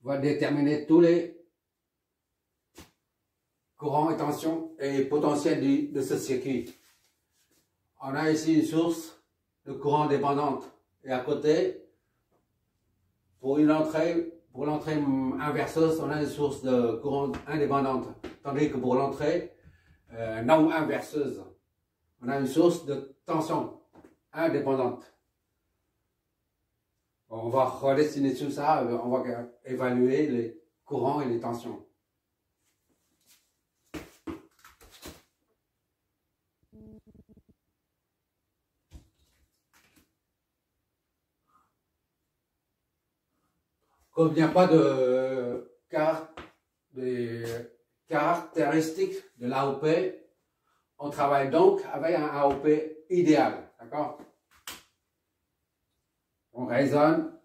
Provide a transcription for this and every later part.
va déterminer tous les courants et tensions et potentiels de ce circuit. On a ici une source de courant dépendante et à côté, pour l'entrée inverseuse, on a une source de courant indépendante, tandis que pour l'entrée non inverseuse, on a une source de tension indépendante. On va redessiner tout ça, on va évaluer les courants et les tensions. Comme il n'y a pas de caractéristiques de l'AOP, on travaille donc avec un AOP idéal, d'accord? On raisonne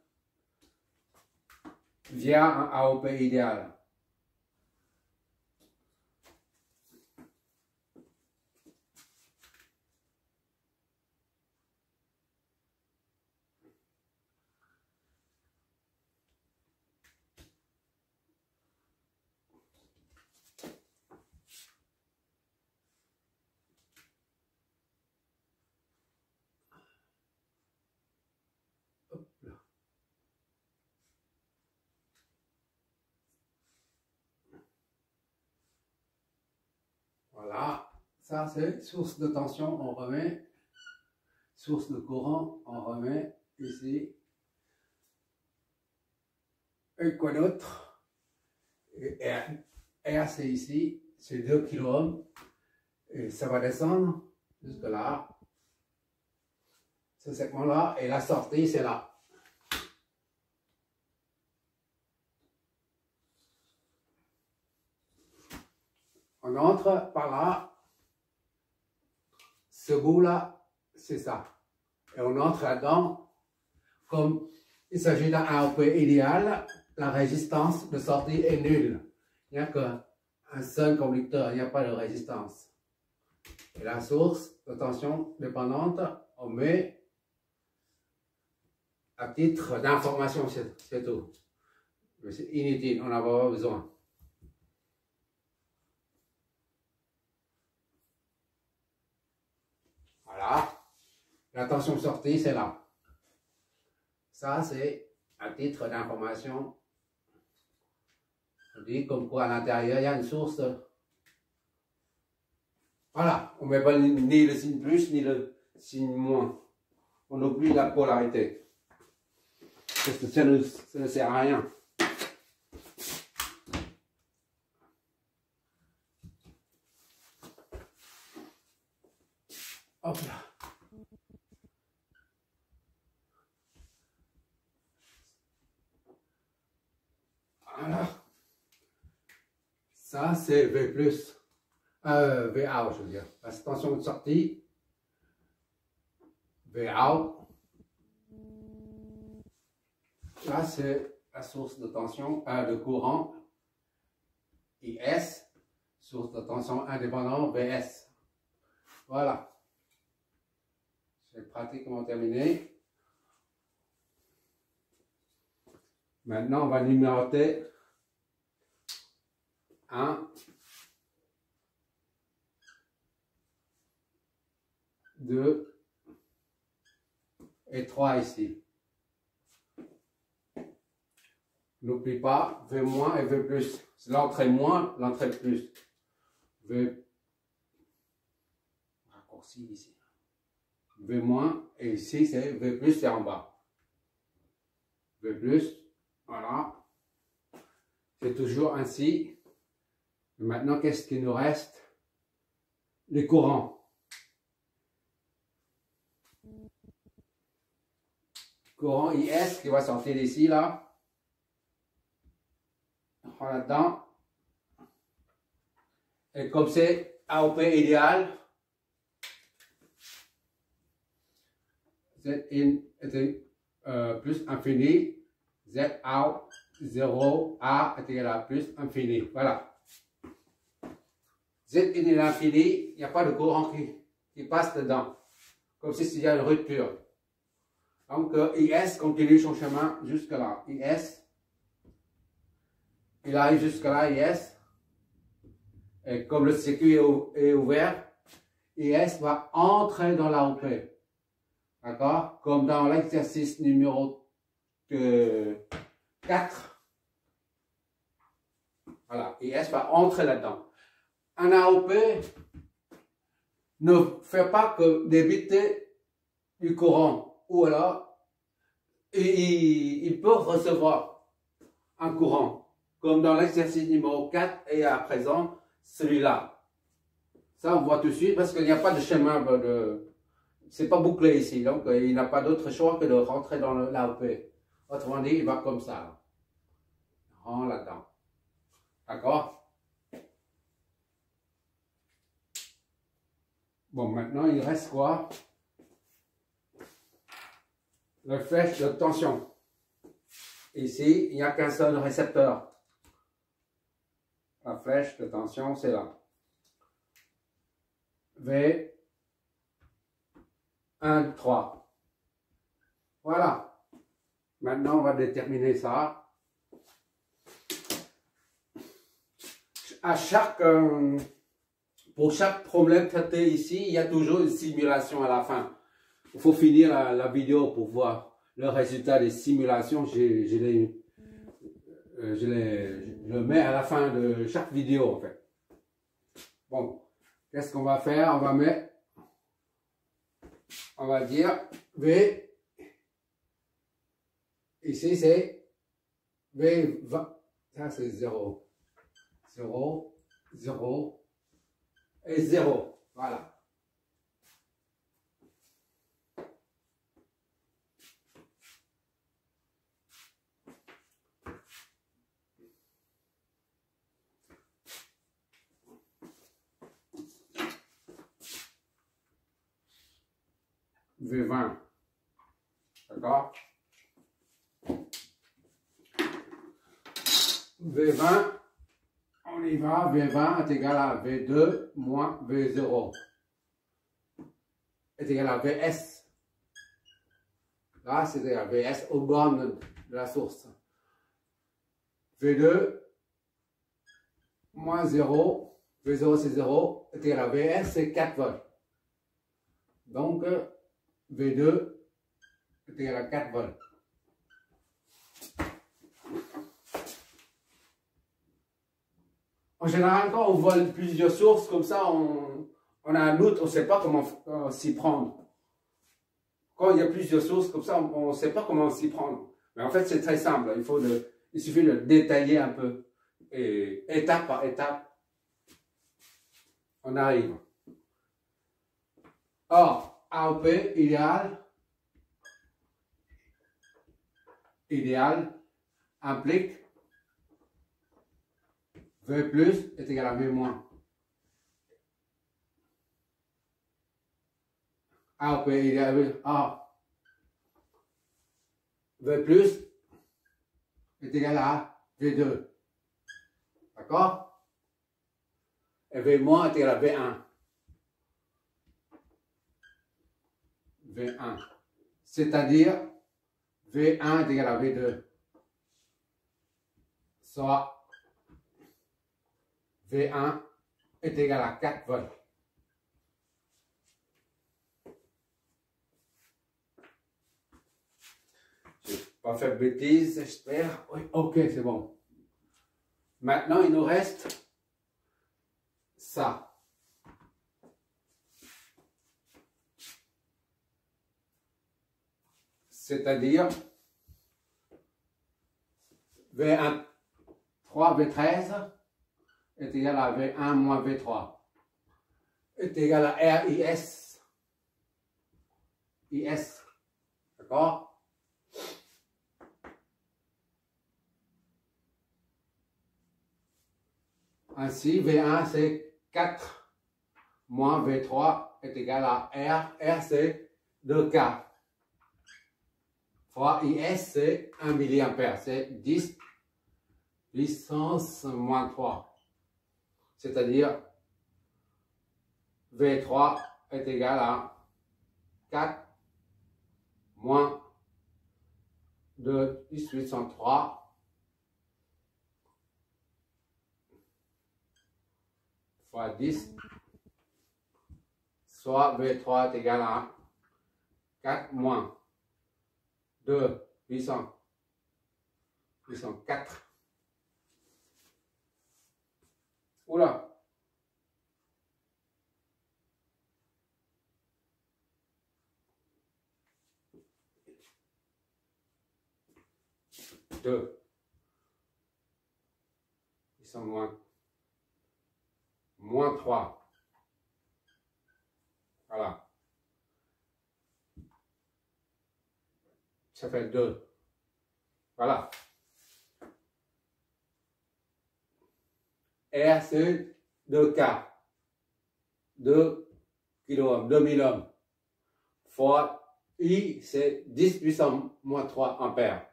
via un AOP idéal. Voilà, ça c'est source de tension, on remet, source de courant, on remet ici, et quoi d'autre? R c'est ici, c'est 2 kΩ, et ça va descendre jusque là, ce segment-là, et la sortie c'est là. On entre par là, ce bout-là, c'est ça. Et on entre là-dedans, comme il s'agit d'un AOP idéal, la résistance de sortie est nulle. Il n'y a qu'un seul conducteur, il n'y a pas de résistance. Et la source de tension dépendante, on met à titre d'information, c'est tout. Mais c'est inutile, on n'en a pas besoin. Voilà, la tension de sortie, c'est là. Ça, c'est à titre d'information. On dit comme quoi à l'intérieur, il y a une source. Voilà, on ne met pas ni le signe plus, ni le signe moins. On oublie la polarité. Parce que ça ne sert à rien. Hop là. Voilà. Ça, c'est V+. VA, je veux dire. La tension de sortie. VA. Là, c'est la source de tension, de courant. IS. Source de tension indépendante, VS. Voilà. C'est pratiquement terminé. Maintenant, on va numéroter 1, 2 et 3 ici. N'oublie pas V- et V+. C'est l'entrée moins, l'entrée plus. V raccourci ici. V- et ici c'est V+, c'est en bas. V+, voilà. C'est toujours ainsi. Et maintenant, qu'est-ce qu'il nous reste? Les courants. Courant IS qui va sortir d'ici, là. Voilà dedans. Et comme c'est AOP idéal, Z in était plus infini, Z out 0 A est égal à plus infini. Voilà. Z in est l'infini, il n'y a pas de courant qui passe dedans. Comme si il y a une rupture. Donc IS continue son chemin jusque là. IS il arrive jusqu'à là, IS. Et comme le circuit est ouvert, IS va entrer dans l'AOP. D'accord? Comme dans l'exercice numéro 4. Voilà, IS va entrer là-dedans. Un AOP ne fait pas que débiter du courant. Ou alors, il peut recevoir un courant. Comme dans l'exercice numéro 4 et à présent, celui-là. Ça, on voit tout de suite parce qu'il n'y a pas de chemin de... C'est pas bouclé ici, donc il n'a pas d'autre choix que de rentrer dans l'AOP. Autrement dit, il va comme ça. Rentre là-dedans. D'accord? Bon, maintenant, il reste quoi? La flèche de tension. Ici, il n'y a qu'un seul récepteur. La flèche de tension, c'est là. V 1, 3. Voilà. Maintenant, on va déterminer ça. Pour chaque problème traité ici, il y a toujours une simulation à la fin. Il faut finir la vidéo pour voir le résultat des simulations. Je le mets à la fin de chaque vidéo en fait. Bon, qu'est-ce qu'on va faire? On va dire V. Ici c'est V20. Ça c'est 0. 0, 0 et 0. Voilà. V20. D'accord? V20. On y va, V20 est égal à V2 moins V0 est égal à Vs. Là, c'est égal à Vs aux bornes de la source. V2 moins 0, V0 c'est 0, est égal à Vs, c'est 4 volts. Donc, V2 est égal à 4 volts. En général, quand on voit plusieurs sources comme ça, on a un doute, on ne sait pas comment s'y prendre. Quand il y a plusieurs sources comme ça, on ne sait pas comment s'y prendre. Mais en fait, c'est très simple. Il suffit de détailler un peu. Et étape par étape, on arrive. Or, AOP idéal implique V plus est égal à V moins. AOP idéal, V plus est égal à V2. D'accord? Et V moins est égal à V1. V1. C'est-à-dire V1 est égal à V2. Soit V1 est égal à 4 volts. Je n'ai pas fait de bêtises, j'espère. Oui, ok, c'est bon. Maintenant, il nous reste ça. C'est-à-dire V1, 3, V13 est égal à V1 moins V3 est égal à RIS. IS. D'accord? Ainsi, V1 c'est 4 moins V3 est égal à R. R c'est 2K. Fois IS c'est 1 mA. C'est 10 puissance moins 3. C'est-à-dire V3 est égal à 4 moins 2 10 puissance 3 fois 10, soit V3 est égal à 4 moins 2, 800, 804. Oula! Deux. Ils sont moins 3. Voilà. Ça fait 2. Voilà. R, c'est 2K. 2 kOhm, 2000 ohms. Fois I, c'est 10 puissance moins 3 ampères.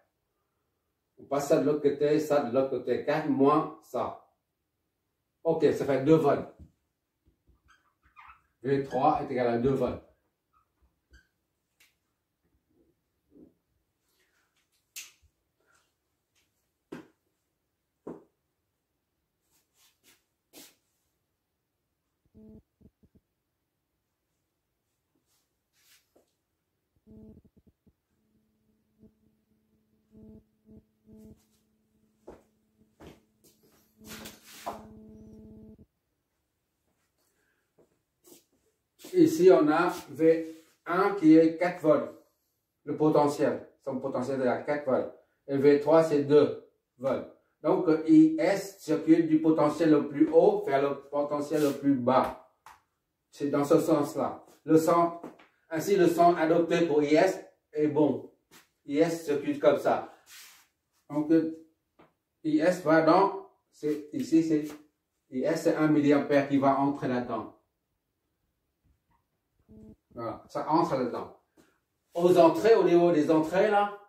On passe ça de l'autre côté, ça de l'autre côté. 4 moins ça. Ok, ça fait 2 volts. V3 est égal à 2 volts. Ici, on a V1 qui est 4 volts, le potentiel. Son potentiel est à 4 volts. Et V3, c'est 2 volts. Donc, IS circule du potentiel le plus haut vers le potentiel le plus bas. C'est dans ce sens-là. Ainsi, le sens adopté pour IS est bon. IS circule comme ça. Donc, IS va dans, ici, c'est IS, c'est 1 mA qui va entrer là-dedans. Voilà, ça entre là-dedans. Aux entrées, au niveau des entrées, là,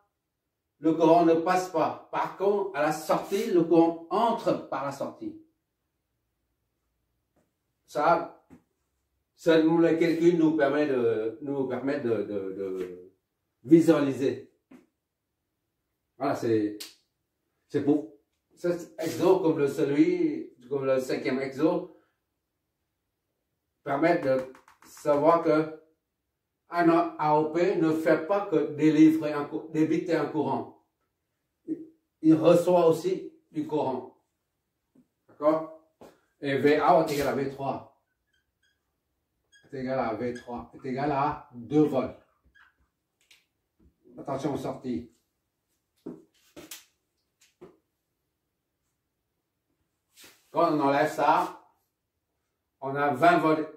le courant ne passe pas. Par contre, à la sortie, le courant entre par la sortie. Ça le calcul nous permet de visualiser. Voilà, c'est pour cet exo comme le 5e exo permet de savoir que un AOP ne fait pas que débiter un courant. Il reçoit aussi du courant. D'accord? Et VA est égal à V3. Est égal à V3. Est égal à 2 volts. Attention aux sorties. Quand on enlève ça, on a 20 volts,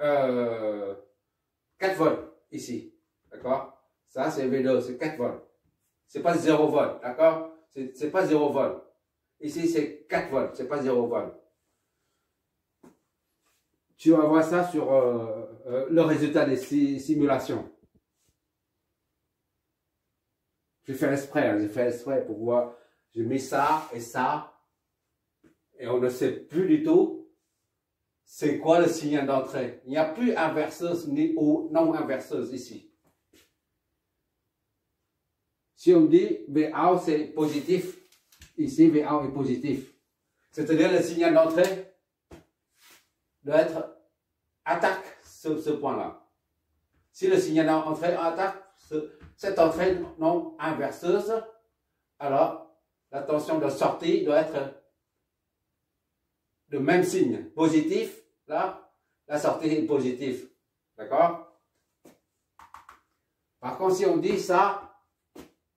4 volts ici, d'accord? Ça c'est V2, c'est 4 volts. C'est pas 0 volts, d'accord? C'est pas 0 volts. Ici c'est 4 volts, c'est pas 0 volts. Tu vas voir ça sur le résultat des simulations. J'ai fait exprès, hein, j'ai fait exprès pour voir. J'ai mis ça et ça. Et on ne sait plus du tout c'est quoi le signal d'entrée. Il n'y a plus inverseuse ni non inverseuse ici. Si on dit VA c'est positif, ici VA est positif. C'est-à-dire le signal d'entrée doit être attaque sur ce point-là. Si le signal d'entrée attaque cette entrée non inverseuse, alors la tension de sortie doit être le même signe, positif, là, la sortie est positive. D'accord? Par contre, si on dit ça,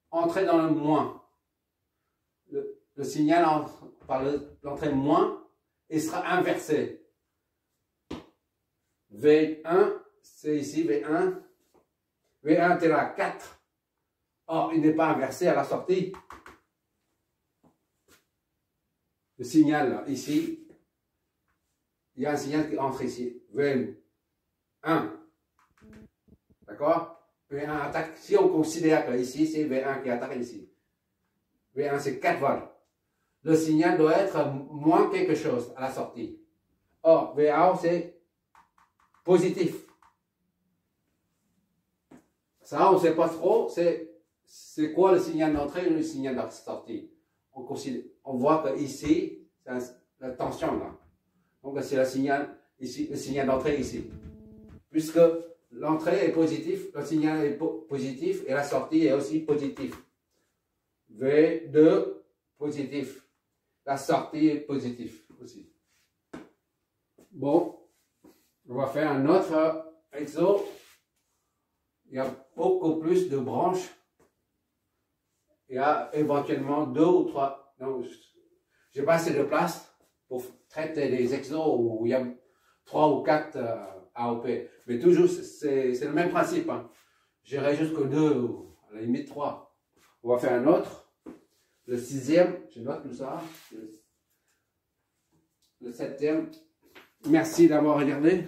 entrer dans le moins, le signal par l'entrée moins, il sera inversé. V1, c'est ici V1. V1 est là, 4. Or, il n'est pas inversé à la sortie. Le signal, là, ici, il y a un signal qui entre ici. V1. D'accord? V1 attaque. Si on considère que ici, c'est V1 qui attaque ici. V1, c'est 4 volts. Le signal doit être moins quelque chose à la sortie. Or, VA, c'est positif. Ça, on ne sait pas trop. C'est quoi le signal d'entrée et le signal de sortie. On voit que ici, c'est la tension là. Donc, c'est le signal ici, le signal d'entrée ici. Puisque l'entrée est positive, le signal est positif et la sortie est aussi positive. V2 positif. La sortie est positive aussi. Bon, on va faire un autre exo. Il y a beaucoup plus de branches. Il y a éventuellement 2 ou 3. Non, je n'ai pas assez de place pour traiter des exos où il y a 3 ou 4 AOP. Mais toujours, c'est le même principe. Hein. J'irai jusqu'au 2 ou à la limite 3. On va faire un autre. Le 6e, je note tout ça. Le 7e. Merci d'avoir regardé.